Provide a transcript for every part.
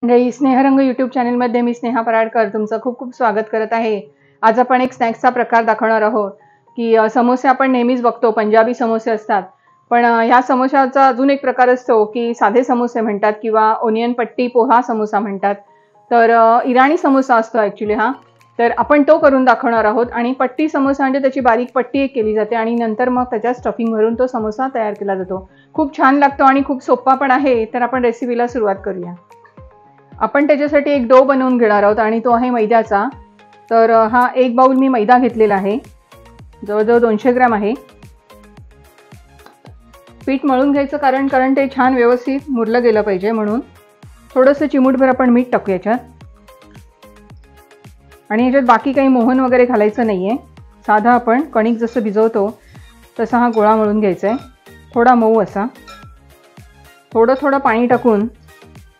स्नेहरंग YouTube चॅनलमध्ये मी स्नेहा पराडकर तुमचं खूप खूप स्वागत करत आहे। आज आपण एक स्नॅक्सचा प्रकार दाखवणार आहोत की समोसे आपण नेहमीच बघतो, पंजाबी समोसे असतात, पण ह्या समोशाचा अजून एक प्रकार असतो की साधे समोसे म्हणतात किंवा ओनियन पट्टी पोहा समोसा म्हणतात। तर इराणी समोसा असतो ॲक्च्युली हा। तर आपण तो करून दाखवणार आहोत। आणि पट्टी समोसा म्हणजे त्याची बारीक पट्टी केली जाते आणि नंतर मग त्याच्यात स्टफिंग भरून तो समोसा तयार केला जातो। खूप छान लागतो आणि खूप सोपा पण आहे। तर आपण रेसिपीला सुरुवात करूया। आपण त्याच्यासाठी एक डो बनवून घेणार आहोत आणि तो आहे मैद्याचा। तर हा एक बाउल मी मैदा घेतलेला आहे, जवळजवळ 200 ग्रॅम आहे। पीठ मळून घ्यायचं कारण ते छान व्यवस्थित मुरलं गेलं पाहिजे, म्हणून थोडंसं चिमूटभर आपण मीठ टाकू याच्यात। आणि याच्यात बाकी काही मोहन वगैरे घालायचं नाहीये, साधा आपण कणिक जसं भिजवतो तसा हा गोळा मळून घ्यायचा आहे, थोडा मऊ असा। थोडं थोडं पाणी टाकून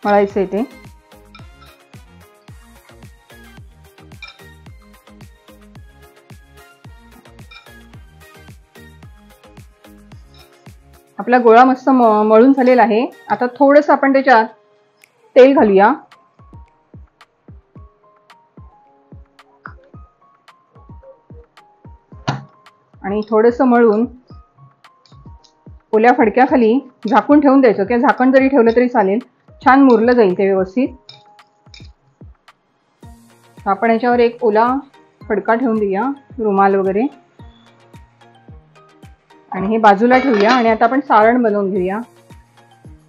मळायचं आहे ते। आपला गोळा मस्त मळून झालेला आहे। आता थोडंसं आपण त्याच्यात तेल घालूया आणि थोडंसं मळून ओल्या फडक्याखाली झाकून ठेवून द्यायचं, किंवा झाकण जरी ठेवलं तरी चालेल, छान मुरलं जाईल ते व्यवस्थित। आपण याच्यावर एक ओला फडका ठेवून देऊया, रुमाल वगैरे, आणि हे बाजूला ठेवूया। आणि आता आपण सारण बनवून घेऊया।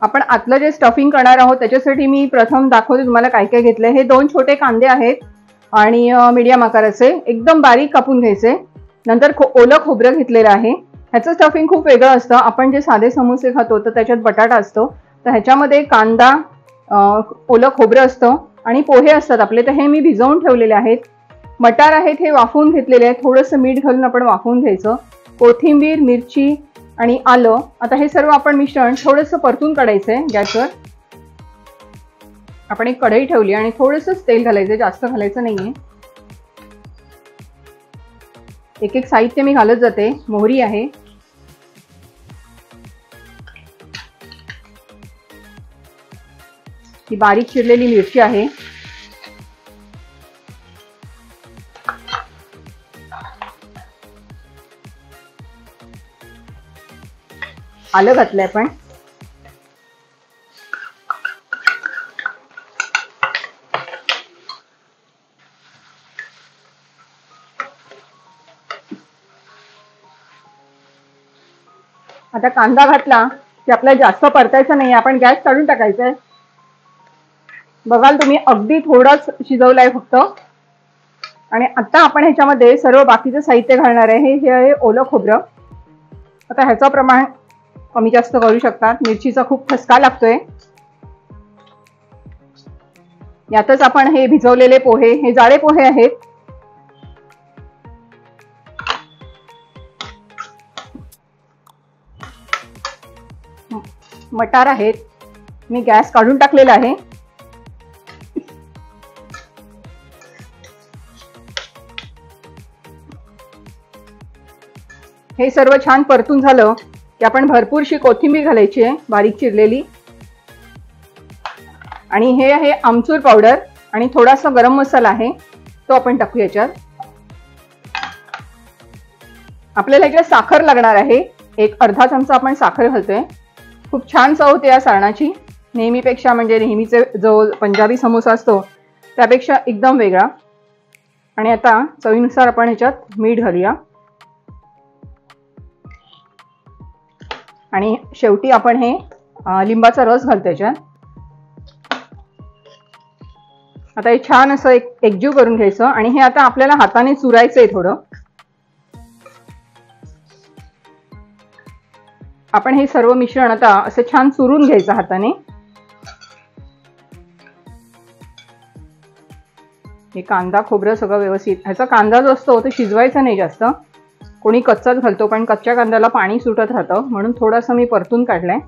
आपण आतलं जे स्टफिंग करणार आहोत त्याच्यासाठी मी प्रथम दाखवते तुम्हाला काय काय घेतलंय। हे 2 छोटे कांदे आहेत आणि मीडियम आकाराचे, एकदम बारीक कापून घ्यायचे। नंतर ओलं खोबरं घेतलेलं आहे। ह्याचं स्टफिंग खूप वेगळं असतं। आपण जे साधे समोसे खातो तर त्याच्यात बटाटा असतो, तर ह्याच्यामध्ये कांदा, ओलं खोबरं असतं आणि पोहे असतात आपले, तर हे मी भिजवून ठेवलेले आहेत। मटार आहेत, हे वाफवून घेतलेले आहेत, थोडंसं मीठ घालून आपण वाफवून घ्यायचं। कोथिंबीर, मिरची आणि आलं, आता हे सर्व आपण मिश्रण थोडंसं परतून काढायचंय गॅसवर। आपण एक कढई ठेवली आणि थोडंसंच तेल घालायचं, जास्त घालायचं नाहीये। एक एक साहित्य मी घालत जाते। मोहरी आहे, ही बारीक चिरलेली मिरची आहे, आलं घातलंय आपण, आता कांदा घातला की आपल्याला जास्त परतायचं नाही, आपण गॅस काढून टाकायचा आहे। बघाल तुम्ही अगदी थोडाच शिजवलाय फक्त। आणि आता आपण ह्याच्यामध्ये सर्व बाकीचं साहित्य घालणार आहे। हे आहे ओलं खोबरं, आता ह्याचं प्रमाण कमी जास्त करू शकतात, मिरचीचा खूप ठसका लागतोय। यातच आपण हे भिजवलेले पोहे, हे जाडे पोहे आहेत, मटार आहेत, मी गॅस काढून टाकलेला आहे। हे सर्व छान परतून झालं की आपण भरपूरशी कोथिंबीर घालायची आहे, बारीक चिरलेली। आणि हे आहे आमचूर पावडर आणि थोडासा गरम मसाला आहे, तो आपण टाकू याच्यात। आपल्याला याच्यात साखर लागणार आहे, एक अर्धा चमचा आपण साखर घालतोय। खूप छान चव होते या सारणाची, नेहमीपेक्षा, म्हणजे नेहमीचे जो पंजाबी समोसा असतो त्यापेक्षा एकदम वेगळा। आणि आता चवीनुसार आपण ह्याच्यात मीठ घालूया आणि शेवटी आपण हे लिंबाचा रस घालतो याच्यात। आता हे छान असं एकजीव करून घ्यायचं आणि हे आता आपल्याला हाताने चुरायचंय थोडं। आपण हे सर्व मिश्रण आता असं छान चुरून घ्यायचं हाताने। हे कांदा खोबरं सगळं व्यवस्थित, ह्याचा कांदा जो असतो तो शिजवायचा नाही जास्त, कोणी कच्चाच घालतो, पण कच्च्या कांद्याला पाणी सुटत राहतं, म्हणून थोडासा मी परतून काढलाय।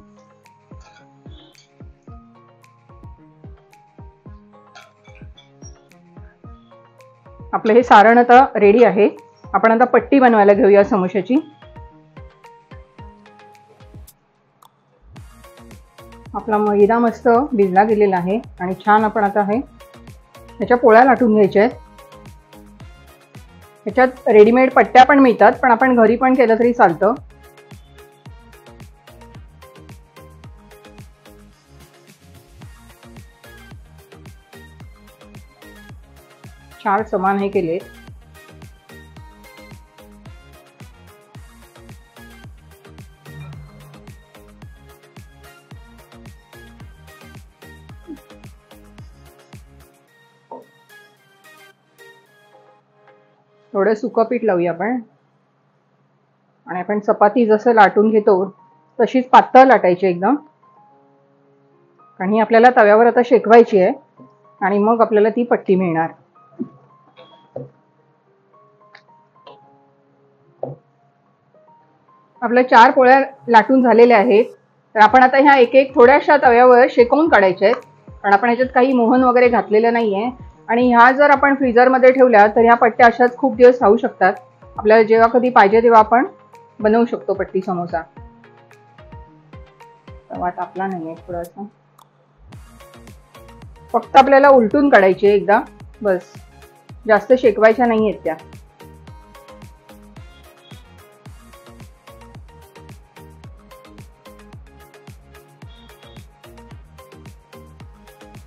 आपलं हे सारण आता रेडी आहे। आपण आता पट्टी बनवायला घेऊया समोशाची। आपला मैदा मस्त भिजला गेलेला आहे आणि छान आपण आता हे ह्याच्या पोळ्या लाटून घ्यायच्या आहेत. ह्याच्यात रेडीमेड पट्ट्या पण मिळतात, पण आपण घरी पण केलं तरी चालतं. चार समान हे केले. थोडं सुकं पीठ लावूया आपण आणि आपण चपाती जसं लाटून घेतो तशीच पातळ लाटायची एकदम. आणि आपल्याला तव्यावर आता शेकवायची आहे आणि मग आपल्याला ती पट्टी मिळणार. आपल्या 4 पोळ्या लाटून झालेल्या आहेत. तर आपण आता ह्या एक एक थोड्याशा तव्यावर शेकवून काढायच्या आहेत, कारण आपण ह्याच्यात काही मोहन वगैरे घातलेलं नाहीये. आणि ह्या जर आपण फ्रीजरमध्ये ठेवल्या तर ह्या पट्ट्या अशाच खूप दिवस राहू शकतात. आपल्याला जेव्हा कधी पाहिजे तेव्हा आपण बनवू शकतो पट्टी समोसा. तवा तापला नाहीये थोडासा, फक्त आपल्याला उलटून काढायची एकदा बस, जास्त शेकवायच्या नाहीयेत त्या.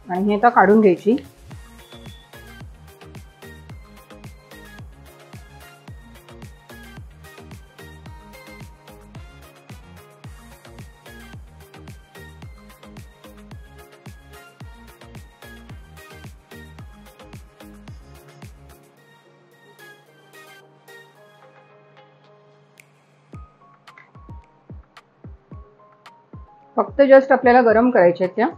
आणि हे आता काढून घ्यायची. फक्त जस्ट आपल्याला गरम करायच्या आहेत त्या.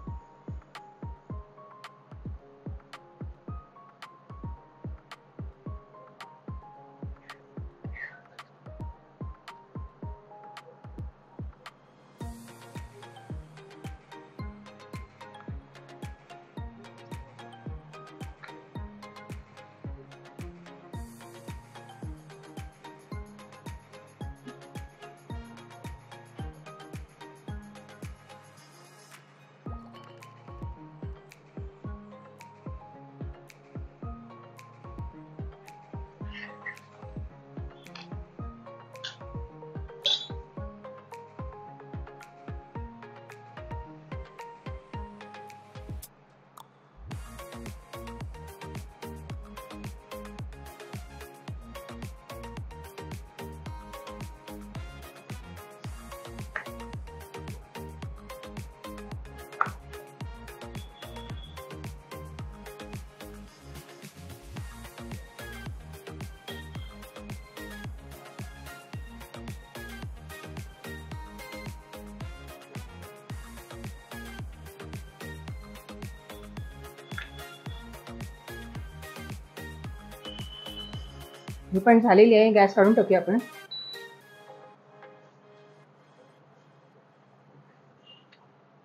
ही पण झालेली आहे. गॅस काढून टाकूया आपण.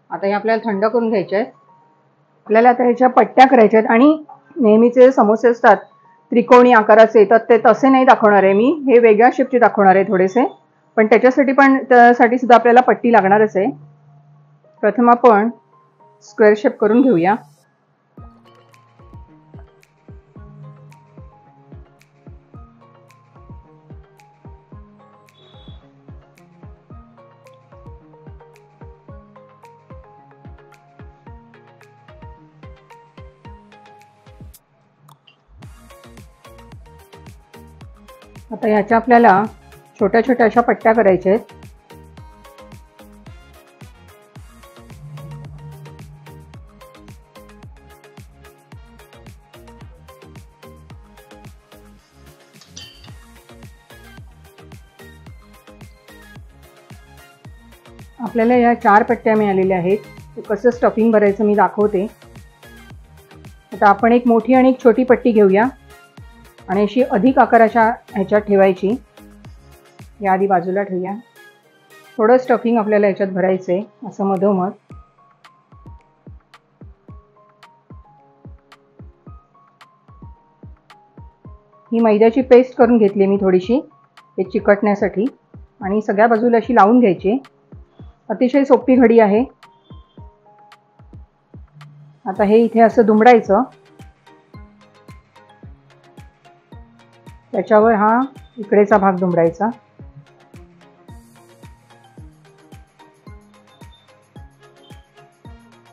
आता हे आपल्याला थंड करून घ्यायचे आहेत. आपल्याला आता ह्याच्या पट्ट्या करायच्या आहेत आणि नेहमीचे समोसे असतात त्रिकोणी आकाराचे, तर ते तसे नाही दाखवणार आहे मी, हे वेगळ्या शेपचे दाखवणार आहे थोडेसे. पण त्याच्यासाठी सुद्धा आपल्याला पट्टी लागणारच आहे. प्रथम आपण स्क्वेअर शेप करून घेऊया. आता ह्याच्या आपल्याला छोट्या छोट्या अशा पट्ट्या करायच्या आहेत. आपल्याला या 4 पट्ट्या मिळालेल्या आहेत. कसं स्टफिंग भरायचं मी दाखवते. आता आपण एक मोठी आणि एक छोटी पट्टी घेऊया आणि अशी अधिक आकाराच्या ह्याच्यात ठेवायची. या आधी बाजूला ठेवूया. थोडं स्टफिंग आपल्याला ह्याच्यात भरायचं आहे असं मधोमध. ही मैद्याची पेस्ट करून घेतली मी थोडीशी हे चिकटण्यासाठी आणि सगळ्या बाजूला अशी लावून घ्यायची. अतिशय सोपी घडी आहे. आता हे इथे असं दुमडायचं, त्याच्यावर हा इकडेचा भाग दुमडायचा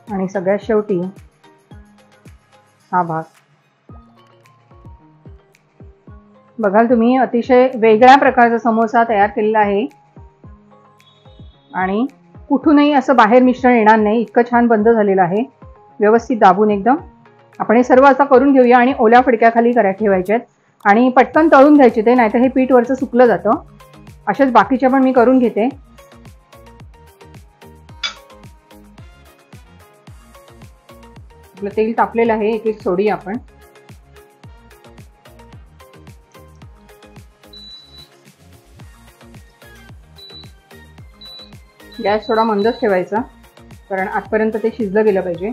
आणि सगळ्यात शेवटी हा भाग. बघाल तुम्ही अतिशय वेगळ्या प्रकारचा समोसा तयार केलेला आहे आणि कुठूनही असं बाहेर मिश्रण येणार नाही, इतकं छान बंद झालेलं आहे, व्यवस्थित दाबून एकदम. आपण हे सर्व आता करून घेऊया आणि ओल्या फडक्याखाली ठेवायचे आणि पटकन तळून घ्यायचे ते, नाहीतर हे पीठ वरचं सुकलं जातं. अशाच बाकीच्या पण मी करून घेते. आपलं तेल तापलेलं आहे, एक एक सोडी आपण. गॅस थोडा मंदच ठेवायचा, कारण आतपर्यंत ते शिजलं गेलं पाहिजे.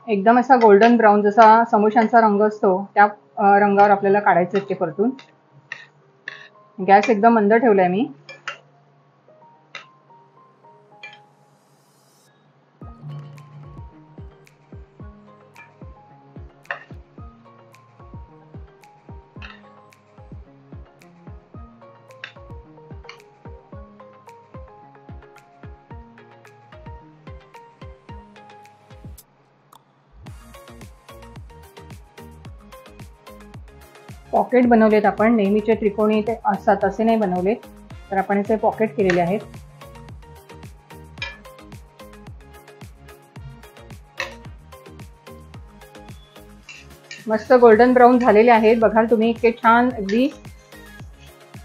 एकदम असा गोल्डन ब्राऊन जसा समोशांचा रंग असतो त्या रंगावर आपल्याला काढायचं ते परतून. गॅस एकदम मंद ठेवलाय मी. पॉकेट बनवलेत आपण, नेहमीचे त्रिकोणी ते असतात असे नाही बनवलेत, तर आपण याचे पॉकेट केलेले आहेत. मस्त गोल्डन ब्राऊन झालेले आहेत. बघाल तुम्ही इतके छान अगदी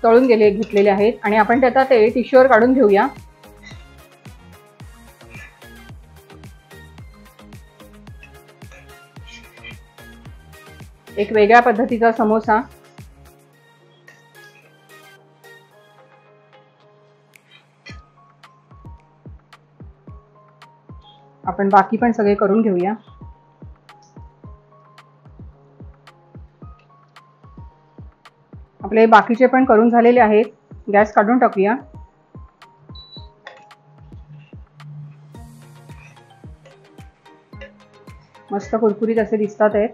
तळून घेतलेले आहेत. आणि आपण त्याचा ते टिश्यूवर काढून घेऊया. एक वेगळ्या पद्धतीचा समोसा. आपण बाकी पण सगळे करून घेऊया. आपले बाकीचे पण करून झालेले आहेत. गॅस काढून टाकूया. मस्त कुरकुरीत असे दिसतात आहेत.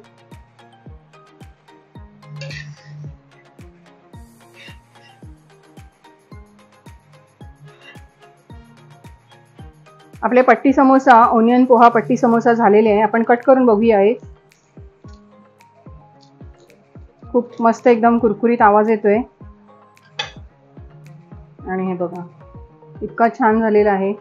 आपले पट्टी समोसा, ओनियन पोहा पट्टी समोसा झालेले आहे. आपण कट करून बघूया. खूप मस्त एकदम कुरकुरीत आवाज येतोय. आणि हे बघा इतका छान झालेला आहे.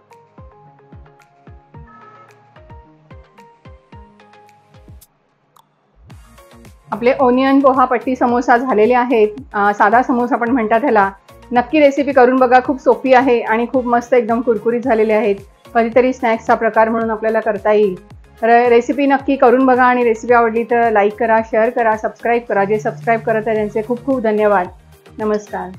आपले ओनियन पोहा पट्टी समोसा झालेले आहेत. साधा समोसा पण म्हणतात ह्याला. नक्की रेसिपी करून बघा, खूप सोपी आहे आणि खूप मस्त एकदम कुरकुरीत झालेले आहेत. कधीतरी स्नॅक्सचा प्रकार म्हणून आपल्याला करता येईल. तर रेसिपी नक्की करून बघा आणि रेसिपी आवडली तर लाईक करा, शेअर करा, सबस्क्राईब करा. जे सबस्क्राईब करत आहे त्यांचे खूप खूप धन्यवाद. नमस्कार.